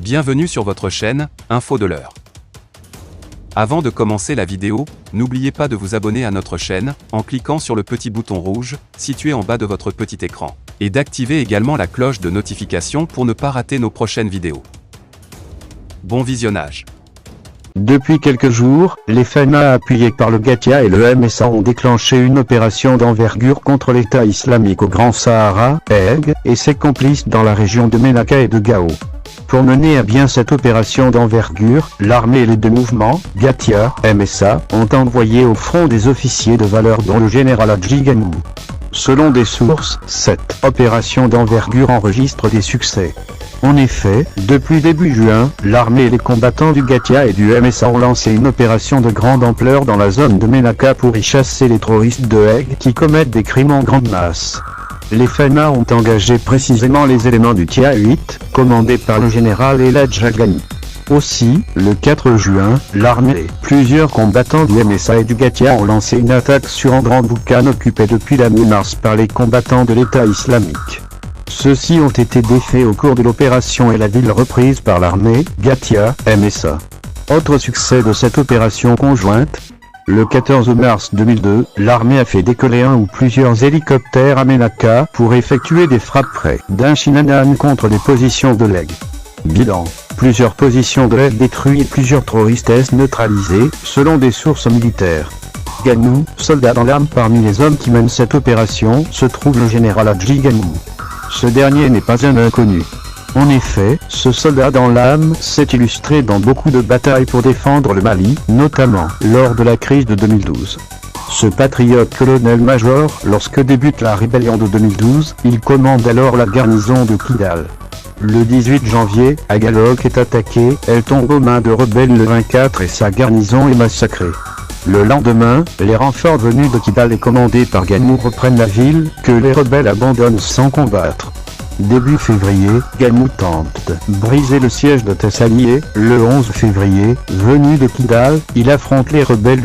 Bienvenue sur votre chaîne, Info de l'heure. Avant de commencer la vidéo, n'oubliez pas de vous abonner à notre chaîne, en cliquant sur le petit bouton rouge, situé en bas de votre petit écran, et d'activer également la cloche de notification pour ne pas rater nos prochaines vidéos. Bon visionnage. Depuis quelques jours, les FANA appuyés par le Gatia et le MSA ont déclenché une opération d'envergure contre l'État islamique au Grand Sahara, EG, et ses complices dans la région de Ménaka et de Gao. Pour mener à bien cette opération d'envergure, l'armée et les deux mouvements, Gatia, MSA, ont envoyé au front des officiers de valeur dont le général Hadji Ganou. Selon des sources, cette opération d'envergure enregistre des succès. En effet, depuis début juin, l'armée et les combattants du Gatia et du MSA ont lancé une opération de grande ampleur dans la zone de Ménaka pour y chasser les terroristes de EG qui commettent des crimes en grande masse. Les FANA ont engagé précisément les éléments du TIA 8, commandés par le général El Hadji Ganou. Aussi, le 4 juin, l'armée et plusieurs combattants du MSA et du Gatia ont lancé une attaque sur un grand boucan occupé depuis la mi-mars par les combattants de l'État islamique. Ceux-ci ont été défaits au cours de l'opération et la ville reprise par l'armée, Gatia, MSA. Autre succès de cette opération conjointe. Le 14 mars 2002, l'armée a fait décoller un ou plusieurs hélicoptères à Ménaka pour effectuer des frappes près d'Inchinanan contre les positions de l'EG. Bilan. Plusieurs positions de l'EG détruites et plusieurs terroristes neutralisés, selon des sources militaires. Ganou, soldat dans l'arme parmi les hommes qui mènent cette opération, se trouve le général Hadji Ganou. Ce dernier n'est pas un inconnu. En effet, ce soldat dans l'âme s'est illustré dans beaucoup de batailles pour défendre le Mali, notamment lors de la crise de 2012. Ce patriote colonel-major, lorsque débute la rébellion de 2012, il commande alors la garnison de Kidal. Le 18 janvier, Agalok est attaqué, elle tombe aux mains de rebelles le 24 et sa garnison est massacrée. Le lendemain, les renforts venus de Kidal et commandés par Ganou reprennent la ville, que les rebelles abandonnent sans combattre. Début février, Ganou tente de briser le siège de Tessalier. Le 11 février, venu de Kidal, il affronte les rebelles